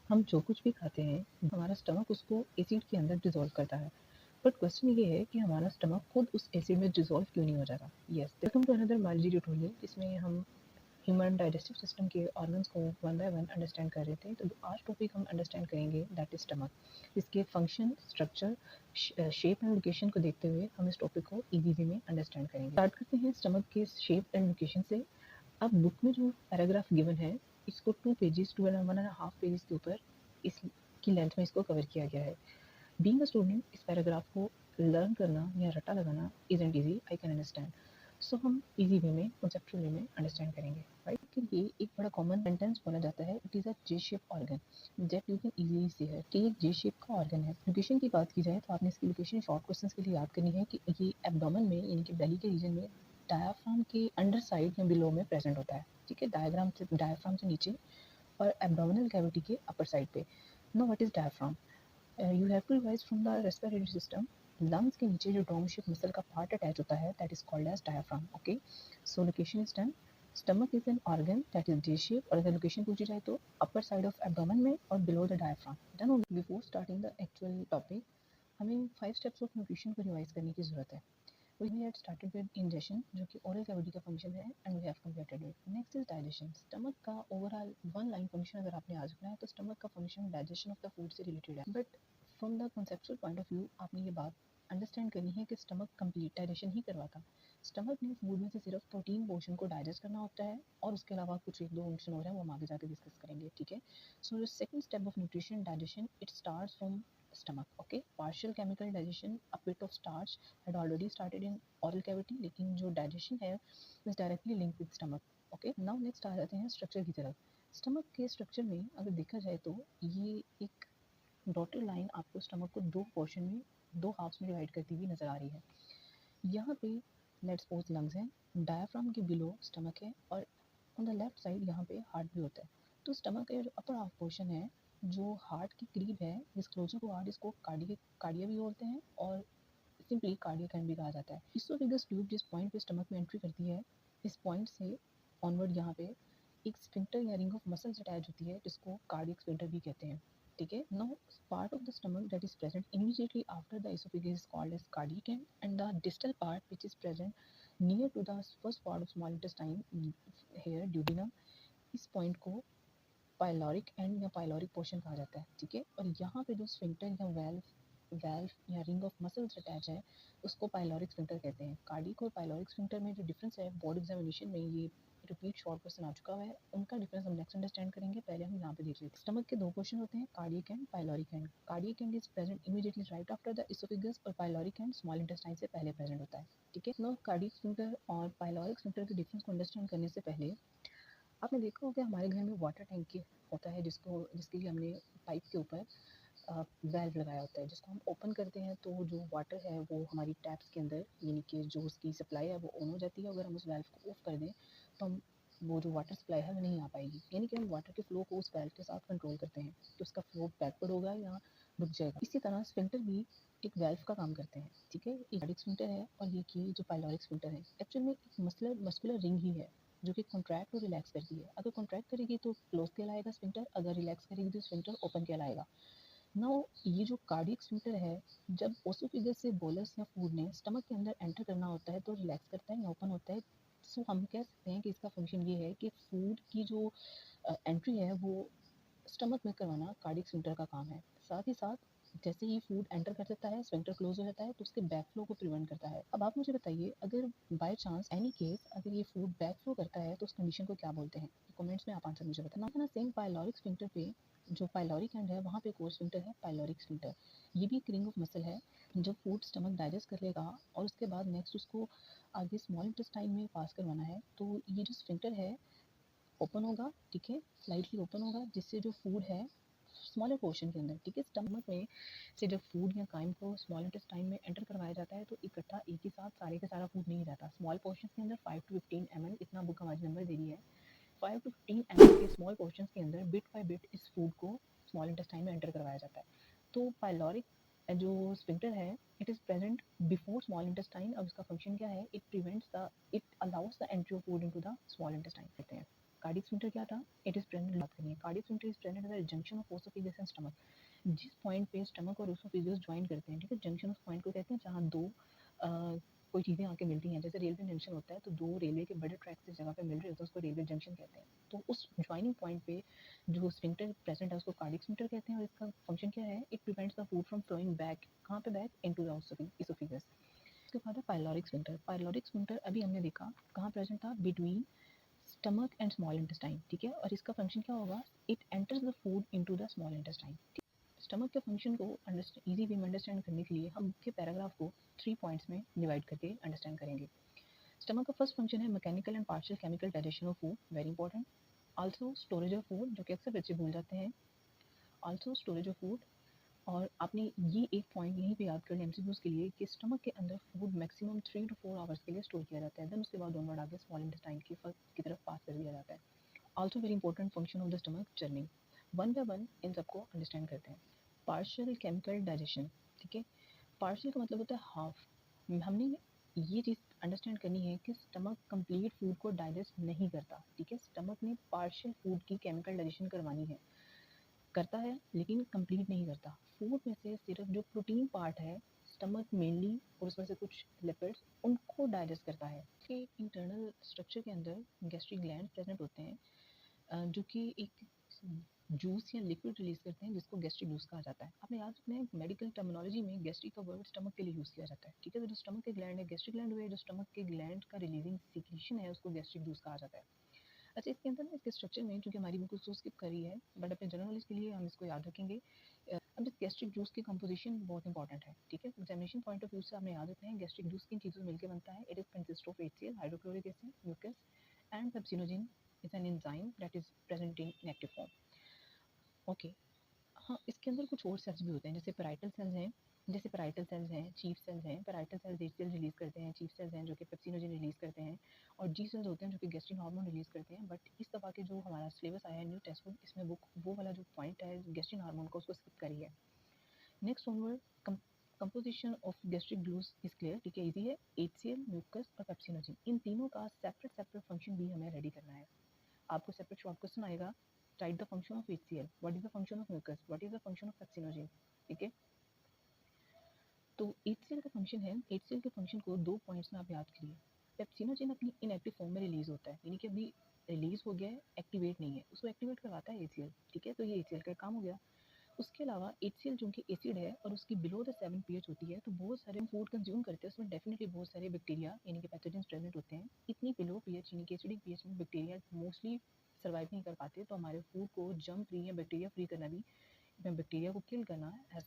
हम जो कुछ भी खाते हैं हमारा स्टमक उसको एसिड के अंदर डिज़ोल्व करता है। बट क्वेश्चन ये है कि हमारा स्टमक खुद उस एसिड में डिज़ोल्व क्यों नहीं हो जाता। यस, वेलकम टू अनदर मालजी ट्यूटोरियल जिसमें हम ह्यूमन डाइजेस्टिव सिस्टम के ऑर्गन्स को वन बाय वन अंडरस्टैंड कर रहे थे। तो आज टॉपिक हम अंडरस्टैंड करेंगे दैट इज स्टमक। इसके function, structure, shape and location को देखते हुए हम इस टॉपिक को इजी वे में अंडरस्टैंड करेंगे। स्टार्ट करते हैं स्टमक के शेप एंड लोकेशन से। अब बुक में जो पैराग्राफ गिवन है इसको 2 पेजेस 1.5 पेजेस के ऊपर इसकी लेंथ में इसको कवर किया गया है। बीइंग अ स्टूडेंट इस पैराग्राफ को लर्न करना या रट्टा लगाना isn't easy, I can understand. So हम इजी वे में, कॉन्सेप्चुअल वे में अंडरस्टैंड करेंगे, राइट। के लिए एक बड़ा कॉमन सेंटेंस बोला जाता है, it is a J shape organ that you can easily सी है कि एक जे शेप का ऑर्गन है। लोकेशन की बात की जाए तो आपने इसकी लोकेशन शॉर्ट क्वेश्चंस के लिए याद करनी है कि ये एब्डोमेन में यानी कि बेली के रीजन में डायाफ्राम के अंडर साइड या बिलो में प्रेजेंट होता है। ठीक है, डायफ्राम से नीचे और एब्डोमिनल कैविटी के अपर साइड पे। No, what is diaphragm? You have to revise from the respiratory system. Lungs के नीचे जो डोम शेप मसल का पार्ट अटैच होता है that is called as diaphragm. Okay, so location is done. Stomach is an organ that is J shape, और अगर location पूछी जाए तो अपर साइड ऑफ एब्डोमेन में और below the diaphragm. Done. Before starting the actual topic हमें 5 steps of nutrition को revise करने की जरूरत है। We had started with ingestion जो कि oral cavity का function है and we have completed it. Next is digestion. Stomach का overall one line function अगर आपने आज रखना है तो stomach का function digestion of the food से related है. But from the conceptual point of view आपने ये बात अंडरस्टैंड करनी है कि स्टमक कंप्लीट डाइजेशन ही करवाता। स्टमक में फूड में से सिर्फ प्रोटीन पोर्शन को डाइजेस्ट करना होता है और उसके अलावा कुछ एक दो फंक्शन और है वो हम आगे जाके डिस्कस करेंगे। ठीक है, so second step of nutrition digestion it starts from stomach. Okay, partial chemical digestion, a bit of starch had already started in oral cavity, लेकिन जो digestion है is directly linked with stomach. Okay, now next आ जाते हैं structure की तरफ। Stomach के structure में अगर देखा जाए तो ये एक डॉटेड लाइन आपको स्टमक को दो पोर्शन में, दो हाफ्स में डिवाइड करती हुई नजर आ रही है। यहाँ पे लेट्स सपोज लंग्स हैं, डायफ्राम के बिलो स्टमक है और ऑन द लेफ्ट साइड यहाँ पे हार्ट भी होता है। तो स्टमक का जो अपर हाफ पोर्शन है जो हार्ट के करीब है, जिस क्लोजर टू हार्ट इसको कार्डिया भी बोलते हैं और सिंपली कार्डियक एंड भी कहा जाता है। इसोफेगस ट्यूब जिस पॉइंट पे स्टमक में एंट्री करती है, इस पॉइंट से ऑनवर्ड यहाँ पे एक स्फिंक्टर या रिंग ऑफ मसल्स अटैच होती है जिसको कार्डियक स्फिंक्टर भी कहते हैं। ठीक है, now part of the stomach that is present immediately after the esophagus is called as cardiac end, and the distal part which is present near to the first part of small intestine here duodenum, इस point को pyloric and या pyloric portion कहा जाता है। ठीक है, और यहाँ पे जो स्फिंक्टर या वेल्व या रिंग ऑफ मसल्स अटैच है उसको पाइलोरिक स्फिंक्टर कहते हैं। कार्डिक और पाइलोरिक स्फिंक्टर में जो डिफरेंस है बोर्ड एग्जामिनेशन में ये रिपीट शॉर्ट क्वेश्चन आ चुका है, उनका डिफरेंस हम नेक्स्ट अंडरस्टैंड करेंगे। पहले हम यहाँ पे देख लेते हैं। स्टमक के दो पोर्शन होते हैं, cardiac and pyloric and. Cardiac and is present immediately right after the oesophagus और पाइलोरिक एंड स्मॉल इंटेस्टाइन से पहले प्रेजेंट होता है। ठीक है, नो कार्डियक स्फिंक्टर और पाइलोरिक स्फिंक्टर के डिफरेंस को अंडरस्टैंड करने से पहले आपने देखा होगा हमारे घर में वाटर टैंक होता है जिसके लिए हमने पाइप के ऊपर वेल्व लगाया होता है, जिसको हम ओपन करते हैं तो जो वाटर है वो हमारी टैप्स के अंदर यानी कि जो उसकी सप्लाई है वो ऑन हो जाती है। अगर हम उस वेल्व को ऑफ कर दें तो हम वो जो वाटर सप्लाई है वो नहीं आ पाएगी, यानी कि हम वाटर के फ्लो को उस वेल्व के साथ कंट्रोल करते हैं तो उसका फ्लो बैकवर्ड होगा या रुक जाएगा। इसी तरह स्फिंक्टर भी एक वेल्व का काम करते हैं। ठीक है, एक कार्डिक स्फिंक्टर है और ये की जो पाइलोरिक स्फिंक्टर है एक्चुअल में एक मस्कुलर रिंग ही है जो कि कॉन्ट्रैक्ट और रिलैक्स करती है। अगर कॉन्ट्रैक्ट करेगी तो क्लोज कहलाएगा स्फिंक्टर, अगर रिलैक्स करेगी तो स्फिंक्टर ओपन कहलाएगा। नाउ ये जो कार्डियक स्फिंक्टर है जब ओसोफेगस से बोलस या फूड ने स्टमक के अंदर एंटर करना होता है तो रिलैक्स करता है या ओपन होता है। सो हम कह सकते हैं कि इसका फंक्शन ये है कि फूड की जो एंट्री है वो स्टमक में करवाना कार्डियक स्फिंक्टर का काम है। साथ ही साथ जैसे ही फूड एंटर कर जाता है स्फिंक्टर क्लोज हो जाता है तो उसके बैक फ्लो को प्रिवेंट करता है। अब आप मुझे बताइए अगर बाय चांस एनी केस अगर ये फूड बैक फ्लो करता है तो उस कंडीशन को क्या बोलते हैं? कमेंट्स में आप आंसर मुझे बताना। ना सेम पाइलोरिक स्फिंक्टर पे जो पाइलोरिक एंड है वहाँ पे एक और स्फिंक्टर है पाइलोरिक स्फिंक्टर। ये भी एक रिंग ऑफ मसल है। जब फूड स्टमक डाइजेस्ट कर लेगा और उसके बाद नेक्स्ट उसको आगे स्मॉल इंटेस्टाइन में पास करवाना है तो ये जो स्फिंक्टर है ओपन होगा। ठीक है, स्लाइटली ओपन होगा जिससे जो फूड है स्मॉलर पोर्शन के अंदर, ठीक है, स्टमक में से जब फूड या काइम को स्मॉल इंटेस्टाइन में एंटर करवाया जाता है तो इकट्ठा एक ही साथ सारे का सारा फूड नहीं जाता। स्मॉल पोर्शन के अंदर 5 to 15 ml, इतना बुक हमारी नंबर दे रही है, 5 to 15 ml के स्मॉल पोर्शन के अंदर बिट बाय बिट इस फूड को स्मॉल इंटेस्टाइन में एंटर करवाया जाता है। तो पाइलोरिक जो स्फिंक्टर है it is present before small intestine. अब इसका फंक्शन क्या है? It prevents the, it allow us the entry of food into the small intestine कहते हैं। कार्डियक स्फिंक्टर क्या था? इट इज़ प्रेजेंट, बात करनी है। Cardiac sphincter is present at the junction of oesophagus and stomach. जिस पॉइंट पे स्टमक और ओसोफेगस जॉइन करते हैं, ठीक है, जंक्शन उस पॉइंट को कहते हैं जहाँ दो कोई चीज़ें आके मिलती हैं। जैसे रेलवे जंक्शन होता है तो दो रेलवे के बड़े ट्रैक्स जिस जगह पे मिल रहे होते हैं उसको रेलवे जंक्शन कहते हैं। तो उस जॉइनिंग पॉइंट पे जो स्फिंक्टर प्रेजेंट है उसको कार्डियक स्फिंक्टर कहते हैं और इसका फंक्शन क्या है? It prevents the food from flowing back, कहाँ पे बैक? Into the oesophagus. उसके बाद है पाइलोरिक स्फिंक्टर। पाइलोरिक स्फिंक्टर अभी हमने देखा कहाँ प्रेजेंट था? Between stomach and small intestine, ठीक है, और इसका फंक्शन क्या होगा? It enters the food into the small intestine. Stomach के फंक्शन को इजी वे में अंडरस्टैंड करने के लिए हम मुख्य पैराग्राफ को 3 पॉइंट्स में डिवाइड करके अंडरस्टैंड करेंगे। स्टमक का फर्स्ट फंक्शन है mechanical and partial chemical digestion of food, very important. Also storage of food, जो कि अक्सर बच्चे भूल जाते हैं। आल्सो स्टोरेज ऑफ फूड, और आपने ये एक पॉइंट यहीं पे याद कर लिया एमसीक्यूज के लिए कि स्टमक के अंदर फूड मैक्सिमम 3 to 4 आवर्स के लिए स्टोर किया जाता है, देन उसके बाद डाउनवर्ड आगे स्मॉल इंटेस्टाइन की तरफ पास कर दिया जाता है। Also very important function of the stomach, churning. One by one in सबको अंडरस्टैंड करते हैं। पार्शियल केमिकल डाइजेशन, ठीक है, पार्शियल का मतलब होता है हाफ। हमने ये चीज़ अंडरस्टैंड करनी है कि स्टमक कंप्लीट फूड को डाइजेस्ट नहीं करता, ठीक है, स्टमक ने पार्शियल फूड की केमिकल डाइजेशन करवानी है, करता है लेकिन कंप्लीट नहीं करता। फूड में से सिर्फ जो प्रोटीन पार्ट है स्टमक मेनली और उसमें से कुछ लिपिड्स उनको डाइजेस्ट करता है। कि इंटरनल स्ट्रक्चर के अंदर गैस्ट्रिक ग्लैंड प्रेजेंट होते हैं जो कि एक जूस या लिक्विड रिलीज करते हैं जिसको गैस्ट्रिक जूस कहा जाता है। आपने याद रखना है मेडिकल टर्मिनोलॉजी में गैस्ट्रिक का वर्ड स्टमक के लिए यूज़ किया जाता है, ठीक है, तो जो स्टमक के ग्लैंड है गैस्ट्रिक ग्लैंड हुए, जो स्टमक के ग्लैंड का रिलीजिंग सिक्रीशन है उसको गैस्ट्रिक जूस कहा जाता है। अच्छा, इसके अंदर ना इसके स्ट्रक्चर में क्योंकि हमारी बिल्कुल सो स्किप करी है बट अपने जनरल नॉलेज के लिए हम इसको याद रखेंगे। अब इस गैस्ट्रिक जूस की कंपोजिशन बहुत इंपॉर्टेंट है, ठीक है, एग्जामिनेशन पॉइंट ऑफ व्यू से आपने याद रखना है गैस्ट्रिक जूस किन चीज़ों से मिलकर बनता है। It is consist of HCl, hydrochloric acid, mucus and pepsinogen is an enzyme that is present in active form. Okay, हाँ, इसके अंदर कुछ और सेल्स भी होते हैं जैसे पैराइटल सेल्स हैं, जैसे पैराइटल सेल्स हैं, चीफ सेल्स हैं। पैराइटल सेल्स HCl रिलीज करते हैं, चीफ सेल्स हैं जो कि पेप्सिनोजेन रिलीज करते हैं, और जी सेल्स होते हैं जो कि गैस्ट्रिक हार्मोन रिलीज करते हैं। बट इस दफ़ा के जो हमारा सिलेबस आया है न्यू टेक्स्ट बुक, इसमें वो वाला जो पॉइंट है गैस्ट्रिक हार्मोन का उसको स्किप करी है। Next onward composition of gastric ग्लूस इज क्लियर, ठीक है, इजी है। HCl, म्यूकस और पेप्सिनोजेन, इन तीनों का सेपरेट सेपरेट फंक्शन भी हमें रेडी करना है। आपको सेपरेट शॉर्ट क्वेश्चन आएगा, right the function of HCl, what is the function of mucus, what is the function of pepsinogen, ठीक है। तो HCl का फंक्शन है, HCl के फंक्शन को 2 पॉइंट्स में आप याद करिए। पेप्सिनोजेन अपनी इनएक्टिव फॉर्म में रिलीज होता है, यानी कि अभी रिलीज हो गया है, एक्टिवेट नहीं है, उसको एक्टिवेट करवाता है HCl, ठीक है, तो ये HCl का काम हो गया। उसके अलावा HCl जो कि एसिड है और उसकी बिलो द 7 pH होती है, तो बहुत सारे फूड कंज्यूम करते हैं उसमें डेफिनेटली बहुत सारे बैक्टीरिया यानी कि पैथोजेंस प्रेजेंट होते हैं। इतनी बिलो पीएच यानी कि एसिडिक पीएच में बैक्टीरिया मोस्टली सर्वाइव नहीं कर पाते, तो हमारे फूड को जर्म फ्री या बैक्टीरिया फ्री करना भी, बैक्टीरिया को किल करना as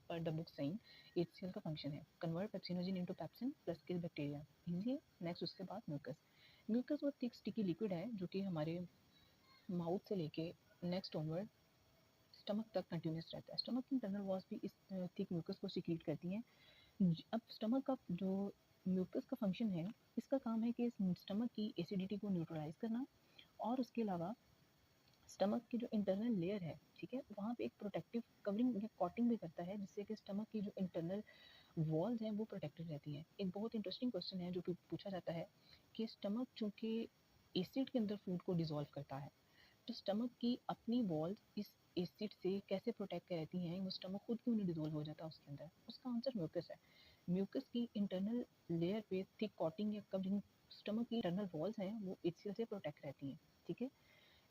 per the book sign HCl का फंक्शन है। Convert pepsinogen into pepsin plus kill bacteria, easy है। नेक्स्ट उसके बाद म्यूकस। म्यूकस वो थिक स्टिकी लिक्विड है जो कि हमारे माउथ से लेके नेक्स्ट ऑनवर्ड स्टमक तक कंटिन्यूस रहता है। स्टमक की इंटरनल वॉल्स भी इस थिक म्यूकस को सीक्रेट करती हैं। अब स्टमक का जो म्यूकस का फंक्शन है, इसका काम है कि स्टमक की एसिडिटी को न्यूट्रलाइज करना, और उसके अलावा स्टमक की जो इंटरनल लेयर है, ठीक है, वहाँ पे एक प्रोटेक्टिव कवरिंग या कॉटिंग भी करता है जिससे कि स्टमक की जो इंटरनल वॉल्स हैं वो प्रोटेक्टेड रहती हैं। एक बहुत इंटरेस्टिंग क्वेश्चन है जो पूछा जाता है कि स्टमक चूंकि एसिड के अंदर फूड को डिसॉल्व करता है, तो स्टमक की अपनी वॉल्स इस एसिड से कैसे प्रोटेक्ट रहती हैं, वो स्टमक खुद क्यों नहीं डिसॉल्व हो जाता उसके अंदर? उसका आंसर म्यूकस है। म्यूकस की इंटरनल लेयर पे थिक कॉटिंग या कवरिंग स्टमक की इंटरनल वॉल्स हैं वो HCl से प्रोटेक्ट रहती हैं, ठीक है।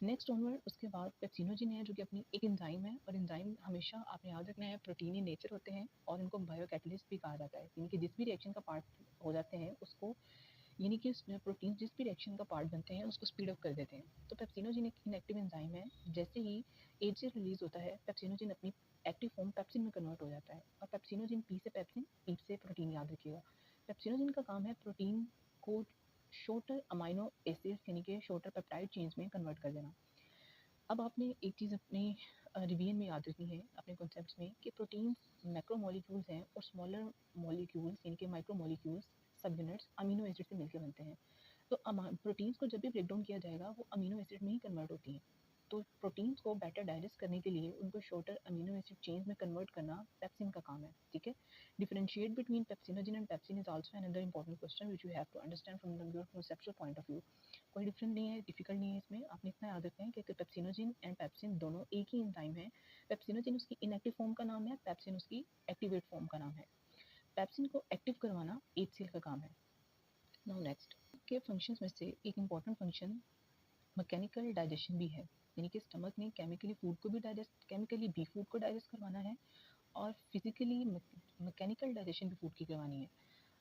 नेक्स्ट ऑनवर्ड उसके बाद पेप्सिनोजेन है जो कि अपनी एक एंजाइम है, और एंजाइम हमेशा आपने याद रखना है प्रोटीन इन नेचर होते हैं और इनको बायोकैटलिस्ट भी कहा जाता है, यानी कि जिस भी रिएक्शन का पार्ट हो जाते हैं उसको, यानी कि प्रोटीन जिस भी रिएक्शन का पार्ट बनते हैं उसको स्पीड अप कर देते हैं। तो पेप्सिनोजेन एक इनएक्टिव एंजाइम है, जैसे ही HCl रिलीज होता है पेप्सिनोजेन अपनी एक्टिव फॉर्म पेप्सिन में कन्वर्ट हो जाता है, और पेप्सिनोजेन पी से पेप्सिन, पी से प्रोटीन, याद रखिएगा। पेप्सिनोजेन का काम है प्रोटीन को शॉर्टर अमाइनो एसिड्स यानी कि शॉर्टर पेप्टाइड चेन्स में कन्वर्ट कर देना। अब आपने एक चीज़ अपने रिवीजन में याद रखनी है अपने कॉन्सेप्ट्स में कि प्रोटीन्स मैक्रोमोलिक्यूल्स हैं और स्मॉलर मॉलिक्यूल्स यानी कि माइक्रोमोलिक्यूल्स सब यूनिट्स अमीनो एसिड से मिलकर बनते हैं। तो प्रोटीन्स को जब भी ब्रेक डाउन किया जाएगा वो अमीनो एसिड में ही कन्वर्ट होती हैं। तो प्रोटीन्स को बेटर डाइजेस्ट करने के लिए उनको शॉर्टर अमीनो एसिड चेंज में कन्वर्ट करना पेप्सिन का काम है, ठीक है। Differentiate between pepsinogen and pepsin is also another important question which you have to understand from your conceptual point of view. कोई डिफरेंट नहीं है, डिफिकल्ट नहीं है इसमें, आपने इतना याद रखना है कि पेप्सिनोजन एंड पेप्सिन दोनों एक ही एंजाइम है। पेप्सिनोजन उसकी इनएक्टिव फॉर्म का नाम है, पेप्सिन उसकी एक्टिवेट फॉर्म का नाम है। पेप्सिन को एक्टिव करवाना HCl का काम है। नाउ नेक्स्ट के फंक्शंस में से एक इंपॉर्टेंट फंक्शन मैकेनिकल डाइजेशन भी है, यानी कि स्टमक ने केमिकली फूड को भी डाइजेस्ट केमिकली भी फूड को डाइजेस्ट करवाना है और फिजिकली मैकेनिकल डाइजेशन भी फूड की करवानी है।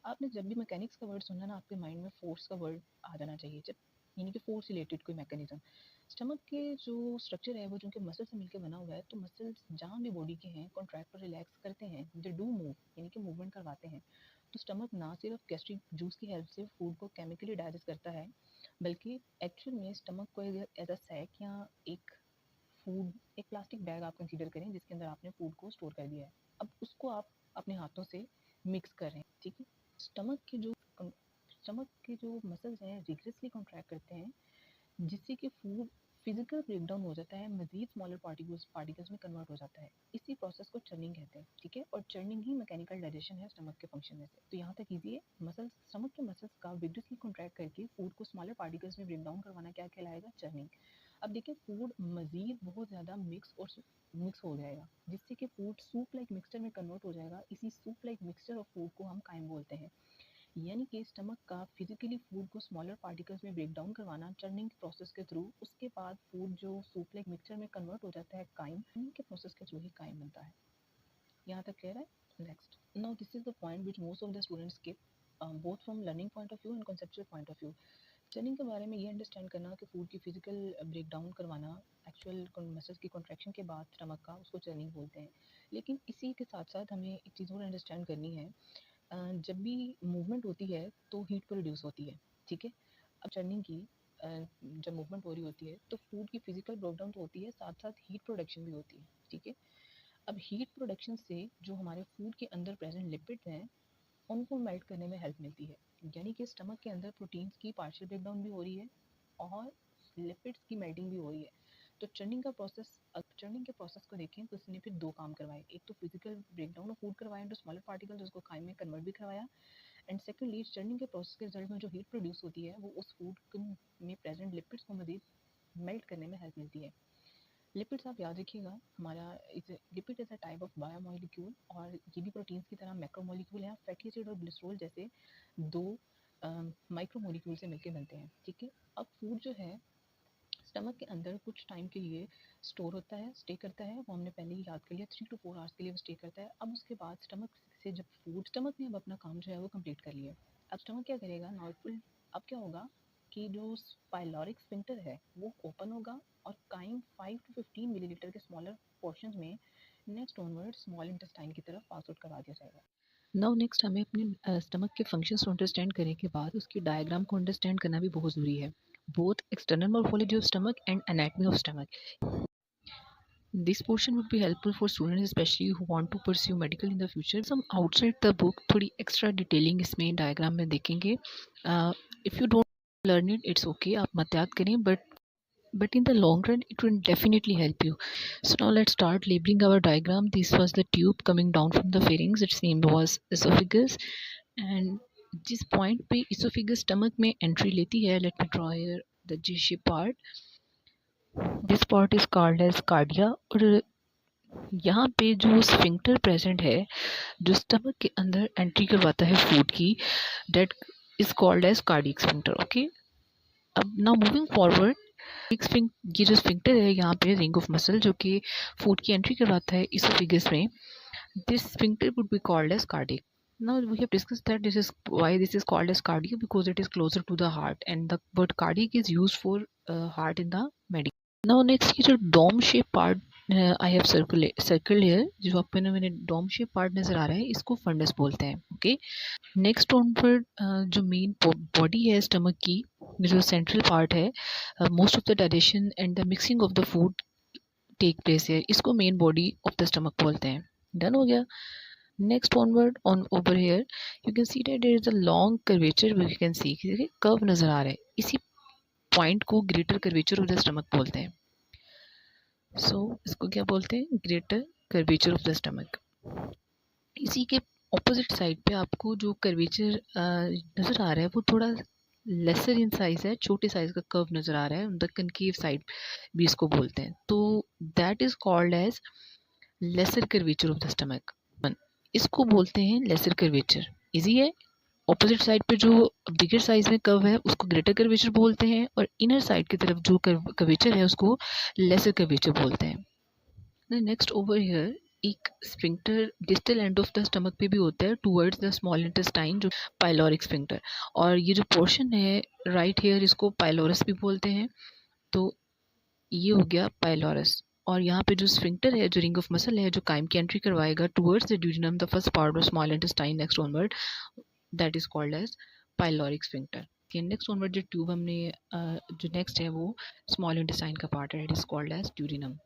आपने जब भी मैकेनिक्स का वर्ड सुनना ना, आपके माइंड में फोर्स का वर्ड आ जाना चाहिए, जब यानी कि फोर्स रिलेटेड कोई मैकेनिज्म। स्टमक के जो स्ट्रक्चर है वो जो उनके मसल से मिलकर बना हुआ है, तो मसल्स जहाँ भी बॉडी के हैं कॉन्ट्रैक्ट और रिलैक्स करते हैं, दे डू मूव यानी कि मूवमेंट करवाते हैं। तो स्टमक ना सिर्फ गैस्ट्रिक जूस की हेल्प से फूड को केमिकली डाइजेस्ट करता है, बल्कि एक्चुअल में स्टमक को एज अ सैक या एक फूड एक प्लास्टिक बैग आप कंसीडर करें जिसके अंदर आपने फूड को स्टोर कर दिया है, अब उसको आप अपने हाथों से मिक्स कर रहे हैं, ठीक है। स्टमक के जो मसल्स हैं रिग्रेसली कॉन्ट्रैक्ट करते हैं, जिससे कि फूड फिजिकल ब्रेकडाउन हो जाता है, मजीद स्मॉलर पार्टिकल्स में कन्वर्ट हो जाता है। इसी प्रोसेस को चर्निंग कहते हैं, ठीक है। और चर्निंग ही मैकेनिकल डाइजेशन है स्टमक के फंक्शन में से। तो यहाँ तक कीजिए, मसल्स स्टमक के मसल्स का विग्रेसली कॉन्ट्रैक्ट करके फूड को स्मॉलर पार्टिकल्स में ब्रेक डाउन करवाना क्या कहलाएगा? चर्निंग। अब देखिए, फूड मजीद बहुत ज़्यादा मिक्स हो जाएगा, जिससे कि फूड सूप लाइक मिक्सचर में कन्वर्ट हो जाएगा। इसी soup like mixture of food को हम काइम बोलते हैं। यानी कि स्टमक का फिजिकली फूड को स्मॉलर पार्टिकल्स में ब्रेक डाउन करवाना चर्निंग प्रोसेस के थ्रू, उसके बाद फूड जो सूप लाइक मिक्सचर में कन्वर्ट हो जाता है काइम, के प्रोसेस के थ्रू ही काइम बनता है। यहाँ तक क्लियर है? Next, now this is the point which most of the students skip, both from learning point of view and conceptual point of view. Churning के बारे में ये अंडरस्टैंड करना कि फूड की फिजिकल ब्रेक डाउन करवाना एक्चुअल मसल्स की contraction के बाद स्टमक का, उसको चर्निंग बोलते हैं। लेकिन इसी के साथ साथ हमें एक चीज़ और अंडरस्टैंड करनी है, जब भी मूवमेंट होती है तो हीट प्रोड्यूस होती है, ठीक है। अब चर्निंग की जब मूवमेंट हो रही होती है तो फूड की फिजिकल ब्रेकडाउन तो होती है, साथ साथ हीट प्रोडक्शन भी होती है, ठीक है। अब हीट प्रोडक्शन से जो हमारे फूड के अंदर प्रेजेंट लिपिड्स हैं उनको मेल्ट करने में हेल्प मिलती है, यानी कि स्टमक के अंदर प्रोटीन्स की पार्शियल ब्रेकडाउन भी हो रही है और लिपिड्स की मेल्टिंग भी हो रही है। तो चर्निंग के प्रोसेस को देखें तो इसने फिर दो काम करवाए, एक तो फिजिकल ब्रेकडाउन ऑफ फूड करवाया इंटू स्मॉलर पार्टिकल्स, उसको काइम में कन्वर्ट भी करवाया, एंड सेकेंडली चर्निंग के प्रोसेस के रिजल्ट में जो हीट प्रोड्यूस होती है वो उस फूड में प्रेजेंट लिपिड्स को मजीद मेल्ट करने में हेल्प मिलती है। लिपिड्स आप याद रखिएगा, हमारा lipid is a type of biomolecule, और ये भी प्रोटीन्स की तरह मैक्रोमोलिक्यूल हैं। फैटी एसिड और ग्लिसरॉल जैसे दो माइक्रोमोलिक्यूल से मिलकर बनते हैं, ठीक है। अब फूड जो है स्टमक के अंदर कुछ टाइम के लिए स्टोर होता है, स्टे करता है, वो हमने पहले ही याद कर लिया, 3 to 4 आवर्स के लिए वो स्टे करता है। अब उसके बाद स्टमक ने अब अपना काम जो है वो कंप्लीट कर लिया। अब स्टमक क्या करेगा? अब क्या होगा कि जो पाइलोरिक स्फिंक्टर है वो ओपन होगा और काइम 5 to 15 मिलीलीटर के स्मॉलर पोर्शंस में नेक्स्ट ऑनवर्ड स्मॉल इंटेस्टाइन की तरफ पास आउट करवा दिया जाएगा। नाउ नेक्स्ट, हमें अपने स्टमक के फंक्शंस को अंडरस्टैंड करने के बाद उसकी डायग्राम को अंडरस्टैंड करना भी बहुत ज़रूरी है, both external morphology of stomach and anatomy of stomach. This portion would be helpful for students especially who want to pursue medical in the future. Some outside the book थोड़ी extra detailing इसमें diagram में देखेंगे. If you don't learn it, it's okay, आप मत याद करें, but in the long run it will definitely help you. So now let's start labeling our diagram. This was the tube coming down from the pharynx, its name was esophagus, and जिस point पे oesophagus stomach में entry लेती है, let me draw here the G shape part, this part is called as cardia. और यहाँ पे जो sphincter present है जो स्टमक के अंदर एंट्री करवाता है फूड की, that is called as cardiac sphincter, okay. अब नाउ मूविंग फॉरवर्ड, ये जो स्फिंक्टर है यहाँ पे रिंग ऑफ मसल जो कि फूड की एंट्री करवाता है इसोफिगस में, this sphincter would be called as cardiac. Now we have discussed that this is why this is called as cardiac, because it is closer to the heart, and the word cardiac is used for heart in the medical. Now next ये जो dome shape part I have circle here, जो आपको मैंने dome shape part नजर आ रहा है, इसको fundus बोलते हैं, okay. नेक्स्ट ऑनवर्ड जो मेन बॉडी है स्टमक की, जो सेंट्रल पार्ट है, most of the digestion and the mixing of the food take place है, इसको main body of the stomach बोलते हैं। डन हो गया। Next onward on over here you can see that there is a long curvature, we can see curve नजर आ रहा है, इसी पॉइंट को greater curvature of the stomach बोलते हैं। सो इसको क्या बोलते हैं, greater curvature of the stomach. इसी के ऑपोजिट साइड पे आपको जो कर्वेचर नज़र आ रहा है वो थोड़ा लेसर इन साइज है, छोटे साइज का कर्व नज़र आ रहा है, द कनकेव साइड भी इसको बोलते हैं। तो that is called as lesser curvature of the stomach, इसको बोलते हैं लेसर कर्वेचर। इजी है। ऑपोजिट साइड पे जो बिगर साइज में कर्व है उसको ग्रेटर कर्वेचर बोलते हैं, और इनर साइड की तरफ जो कर्वेचर है उसको लेसर कर्वेचर बोलते हैं। नेक्स्ट ओवर हियर एक sphincter distal end of the stomach पे भी होता है टुवर्ड्स द स्मॉल इंटेस्टाइन, जो पाइलोरिक स्फिंक्टर। और ये जो पोर्शन है राइट हेयर, इसको पाइलोरस भी बोलते हैं। तो ये हो गया पाइलोरस। और यहाँ पे जो स्फिंक्टर है, जो रिंग ऑफ मसल है, जो काइम की एंट्री करवाएगा towards the duodenum, the first part of small intestine next onward, that is called as pyloric sphincter. Next onward जो ट्यूब हमने जो नेक्स्ट है वो स्मॉल इंटेस्टाइन का पार्ट है, it is called as duodenum.